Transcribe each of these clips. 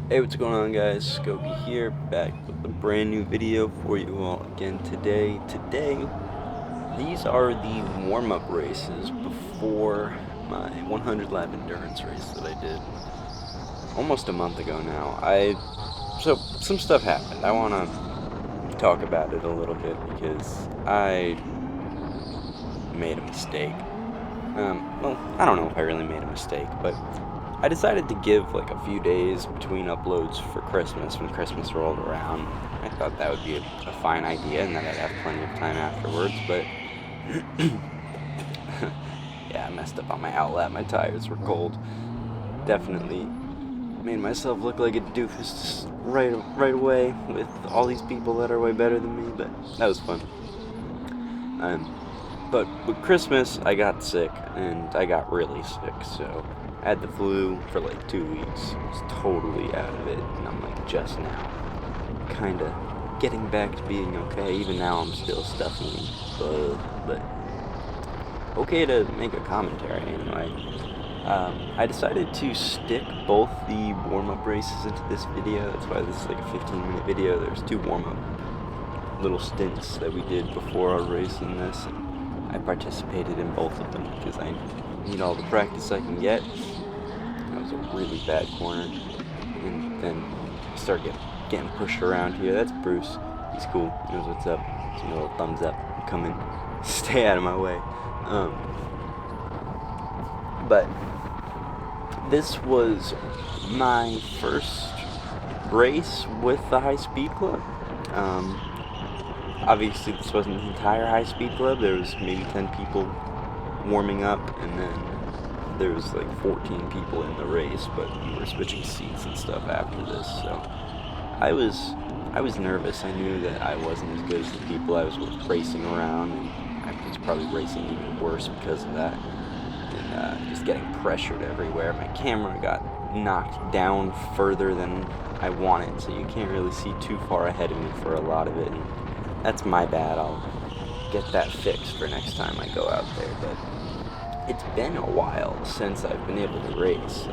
Hey, what's going on, guys? Skogey here, back with a brand new video for you all again today. These are the warm-up races before my 100 lap endurance race that I did almost a month ago now. So some stuff happened. I want to talk about it a little bit because I made a mistake. Well, I don't know if I really made a mistake, but I decided to give like a few days between uploads for Christmas when Christmas rolled around. I thought that would be a fine idea and that I'd have plenty of time afterwards, but yeah, I messed up on my outlet. My tires were cold. Definitely made myself look like a doofus right away with all these people that are way better than me, but that was fun. But with Christmas, I got sick, and I got really sick, so I had the flu for like 2 weeks. I was totally out of it, and I'm like just now kind of getting back to being okay. Even now, I'm still stuffy, but okay to make a commentary anyway. I decided to stick both the warm-up races into this video. That's why this is like a 15-minute video. There's 2 warm-up little stints that we did before our race in this. I participated in both of them because I need all the practice I can get. That was a really bad corner. And then I started getting pushed around here. That's Bruce. He's cool. He knows what's up. Give me a little thumbs up. Come in. Stay out of my way. But this was my first race with the High Speed Club. Obviously, this wasn't the entire High Speed Club. There was maybe 10 people warming up, and then there was like 14 people in the race, but we were switching seats and stuff after this, so I was nervous. I knew that I wasn't as good as the people I was racing around, and I was probably racing even worse because of that, and just getting pressured everywhere. My camera got knocked down further than I wanted, so you can't really see too far ahead of me for a lot of it, and that's my bad. I'll get that fixed for next time I go out there, but it's been a while since I've been able to race.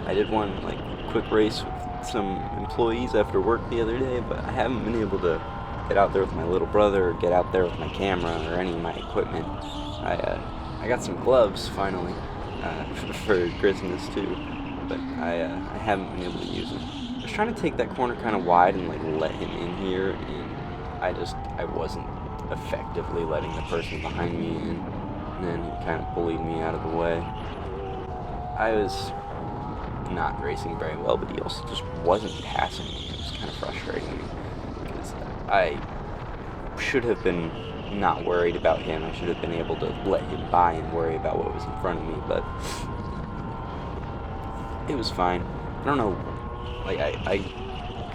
I did one like quick race with some employees after work the other day, but I haven't been able to get out there with my little brother or get out there with my camera or any of my equipment. I got some gloves finally for Christmas too, but I haven't been able to use them. I was trying to take that corner kind of wide and like let him in here, and I wasn't effectively letting the person behind me in, and then he kind of bullied me out of the way. I was not racing very well, but he also just wasn't passing me. It was kind of frustrating me, because I should have been not worried about him. I should have been able to let him by and worry about what was in front of me, but it was fine. I don't know, like, I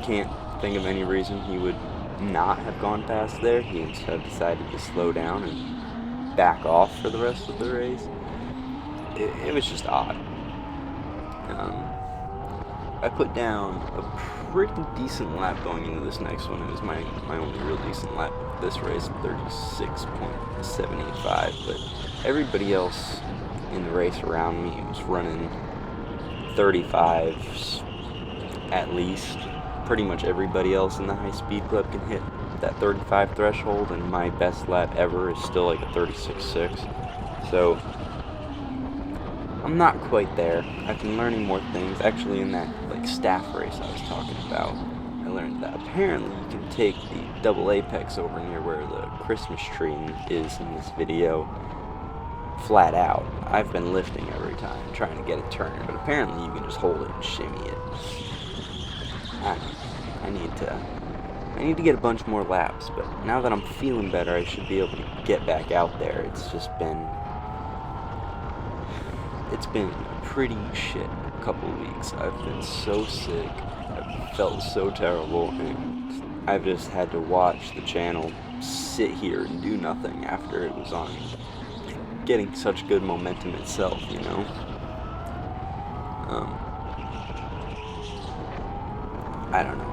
can't think of any reason he would not have gone past there. He instead decided to slow down and back off for the rest of the race. It was just odd. I put down a pretty decent lap going into this next one. It was my only real decent lap of this race, 36.785, but everybody else in the race around me was running 35s at least. Pretty much everybody else in the High Speed Club can hit that 35 threshold, and my best lap ever is still like a 36.6. So I'm not quite there. I've been learning more things. Actually, in that like staff race I was talking about, I learned that apparently you can take the double apex over near where the Christmas tree is in this video flat out. I've been lifting every time trying to get it turned, but apparently you can just hold it and shimmy it. I need to get a bunch more laps, but now that I'm feeling better, I should be able to get back out there. It's been a pretty shit couple of weeks. I've been so sick. I've felt so terrible, and I've just had to watch the channel sit here and do nothing after it was on getting such good momentum itself, you know? I don't know.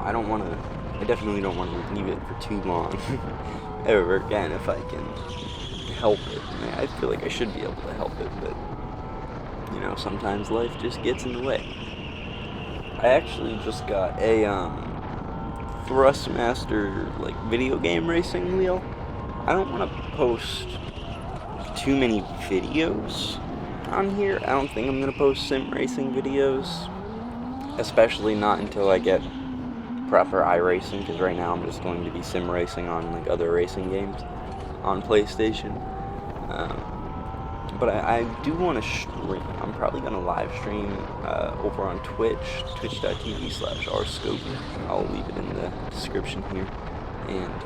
I definitely don't want to leave it for too long ever again if I can help it. I feel like I should be able to help it, but, you know, sometimes life just gets in the way. I actually just got a Thrustmaster like video game racing wheel. I don't want to post too many videos on here. I don't think I'm gonna post sim racing videos, especially not until I get proper iRacing, because right now I'm just going to be sim racing on like other racing games on PlayStation. But I do want to stream. I'm probably going to live stream over on Twitch, twitch.tv/rskogey. I'll leave it in the description here. And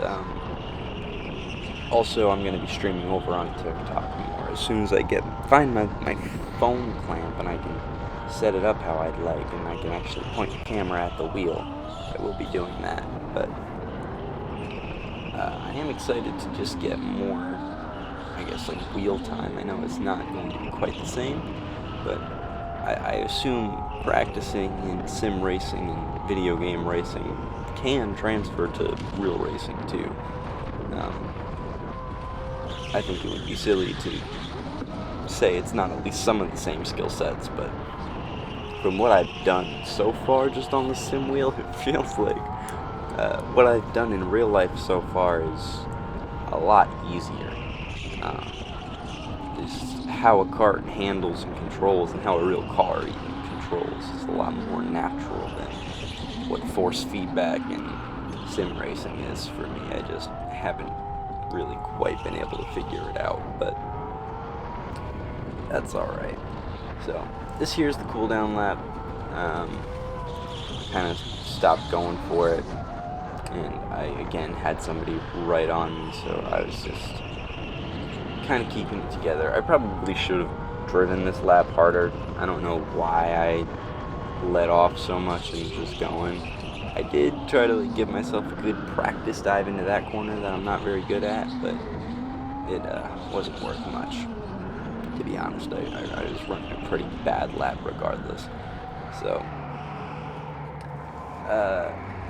also I'm going to be streaming over on TikTok more. As soon as I find my phone clamp and I can set it up how I'd like, and I can actually point the camera at the wheel, I will be doing that. But I am excited to just get more, I guess, like wheel time. I know it's not going to be quite the same, but I assume practicing in sim racing and video game racing can transfer to real racing too. I think it would be silly to say it's not at least some of the same skill sets, but from what I've done so far just on the sim wheel, it feels like what I've done in real life so far is a lot easier. Just how a kart handles and controls, and how a real car even controls, is a lot more natural than what force feedback and sim racing is for me. I just haven't really quite been able to figure it out, but that's alright. So, this here's the cooldown lap. Kind of stopped going for it, and I again had somebody right on me, so I was just kind of keeping it together. I probably should have driven this lap harder. I don't know why I let off so much and just going. I did try to give myself a good practice dive into that corner that I'm not very good at, but it wasn't worth much. To be honest, I was running a pretty bad lap regardless. So,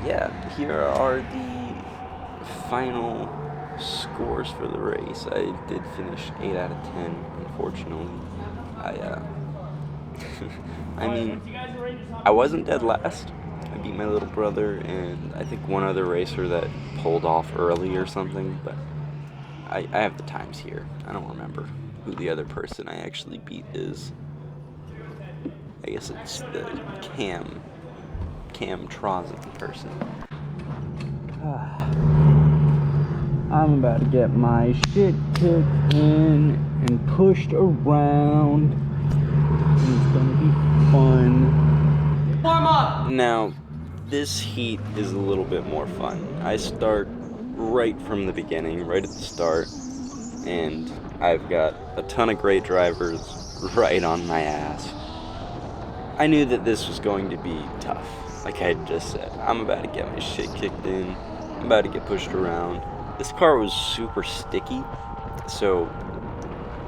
yeah, here are the final scores for the race. I did finish 8 out of 10, unfortunately. I mean, I wasn't dead last. I beat my little brother and I think one other racer that pulled off early or something, but I have the times here. I don't remember who the other person I actually beat is. I guess it's the Cam Trozen person. I'm about to get my shit kicked in and pushed around. It's gonna be fun. Warm up! Now, this heat is a little bit more fun. I start right from the beginning, right at the start, and I've got a ton of great drivers right on my ass. I knew that this was going to be tough. Like I just said, I'm about to get my shit kicked in. I'm about to get pushed around. This car was super sticky, so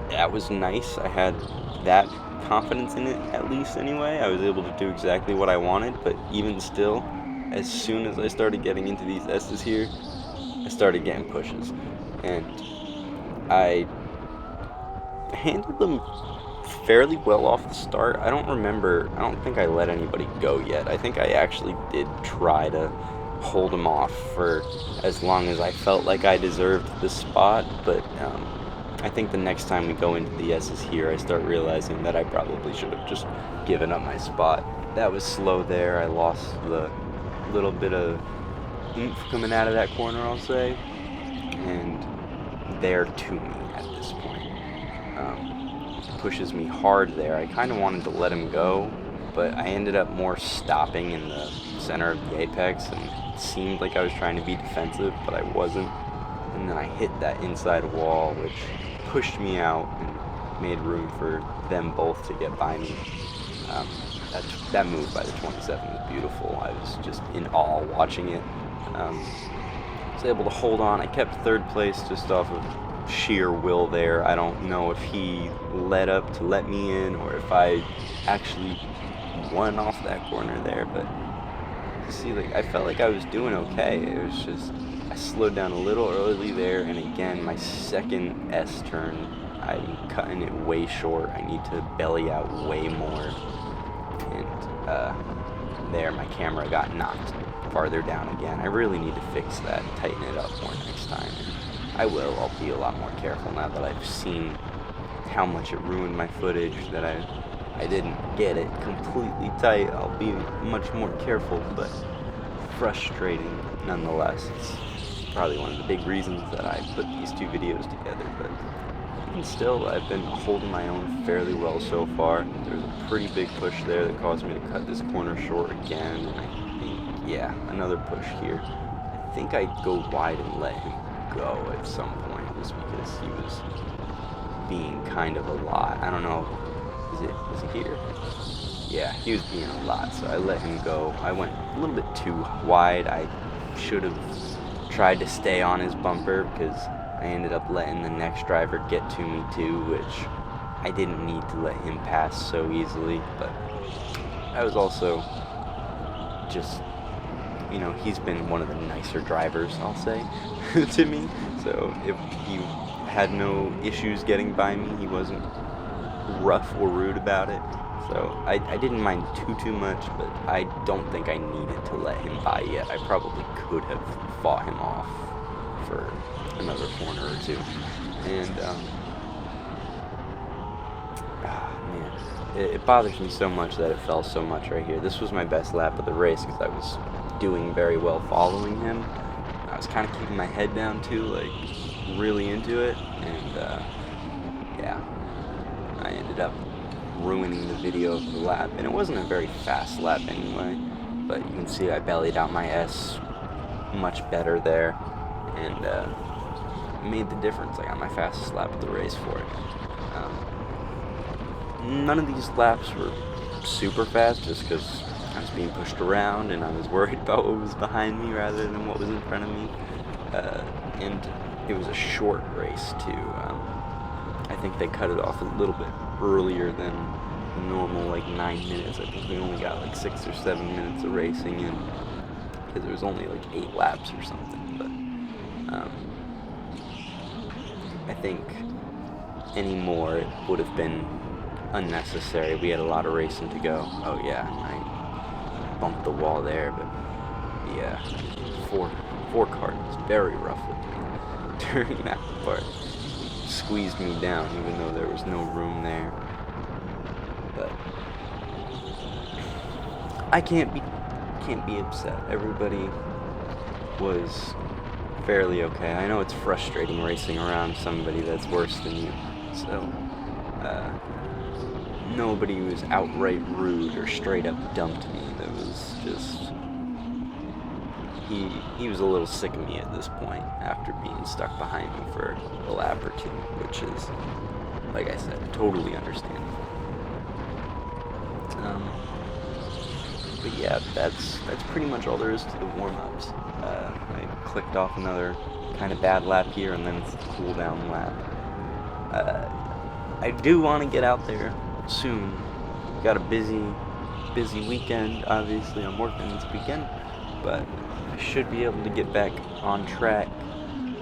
that was nice. I had that confidence in it, at least anyway. I was able to do exactly what I wanted, but even still, as soon as I started getting into these S's here, I started getting pushes. And I handled them fairly well off the start. I don't think I let anybody go yet. I think I actually did try to hold them off for as long as I felt like I deserved the spot, but I think the next time we go into the S's here, I start realizing that I probably should have just given up my spot. That was slow there. I lost the little bit of oomph coming out of that corner, I'll say, and they're to me at this point. Pushes me hard there. I kind of wanted to let him go, but I ended up more stopping in the center of the apex, and it seemed like I was trying to be defensive, but I wasn't. And then I hit that inside wall, which pushed me out and made room for them both to get by me. That move by the 27 was beautiful. I was just in awe watching it. I was able to hold on. I kept third place just off of sheer will there. I don't know if he led up to let me in or if I actually won off that corner there, but see, like, I felt like I was doing okay. It was just I slowed down a little early there, and again, my second S turn, I'm cutting it way short. I need to belly out way more, and there, my camera got knocked farther down again. I really need to fix that, tighten it up more next time. I will. I'll be a lot more careful now that I've seen how much it ruined my footage, that I didn't get it completely tight. I'll be much more careful, but frustrating nonetheless. It's probably one of the big reasons that I put these two videos together, but even still, I've been holding my own fairly well so far. There's a pretty big push there that caused me to cut this corner short again, and I think, yeah, another push here. I think I'd go wide and let him go at some point, just because he was being kind of a lot. I don't know, is it here? Yeah, he was being a lot, so I let him go. I went a little bit too wide. I should have tried to stay on his bumper, because I ended up letting the next driver get to me too, which I didn't need to let him pass so easily, but I was also just, you know, he's been one of the nicer drivers, I'll say, to me, so if he had no issues getting by me, he wasn't rough or rude about it, so I didn't mind too much, but I don't think I needed to let him by yet. I probably could have fought him off for another corner or two, and man, it bothers me so much that it fell so much right here. This was my best lap of the race because I was doing very well following him. I was kind of keeping my head down too, like really into it, and yeah, I ended up ruining the video of the lap, and it wasn't a very fast lap anyway, but you can see I bellied out my S much better there, and made the difference. I got my fastest lap of the race for it. None of these laps were super fast, just because I was being pushed around and I was worried about what was behind me rather than what was in front of me, and it was a short race too. I think they cut it off a little bit earlier than normal, like 9 minutes. I think we only got like 6 or 7 minutes of racing in, because there was only like 8 laps or something, but I think any more it would have been unnecessary. We had a lot of racing to go. Oh yeah, I bumped the wall there, but yeah, four cart was very rough with me during that part. Squeezed me down even though there was no room there. But I can't be upset. Everybody was fairly okay. I know it's frustrating racing around somebody that's worse than you, so nobody was outright rude or straight up dumped me. There was just, he was a little sick of me at this point after being stuck behind me for a lap or two, which is, like I said, totally understandable. But yeah, that's pretty much all there is to the warm-ups. I clicked off another kind of bad lap here, and then it's the cool down lap. I do want to get out there soon. Got a busy weekend. Obviously, I'm working this weekend, but I should be able to get back on track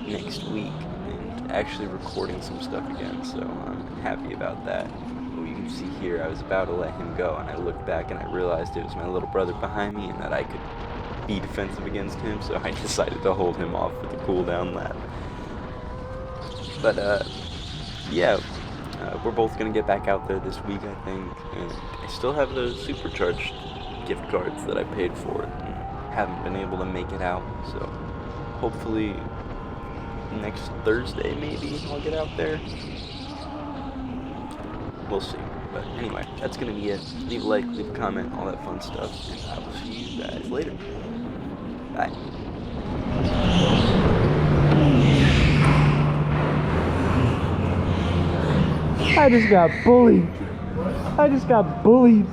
next week and actually recording some stuff again, so I'm happy about that. You can see here, I was about to let him go, and I looked back and I realized it was my little brother behind me and that I could be defensive against him, so I decided to hold him off with the cool down lap. But yeah, we're both going to get back out there this week, I think, and I still have those supercharged gift cards that I paid for and haven't been able to make it out, so hopefully next Thursday maybe I'll get out there. We'll see. But anyway, that's going to be it. Leave a like, leave a comment, all that fun stuff, and I will see you guys later. Bye. I just got bullied.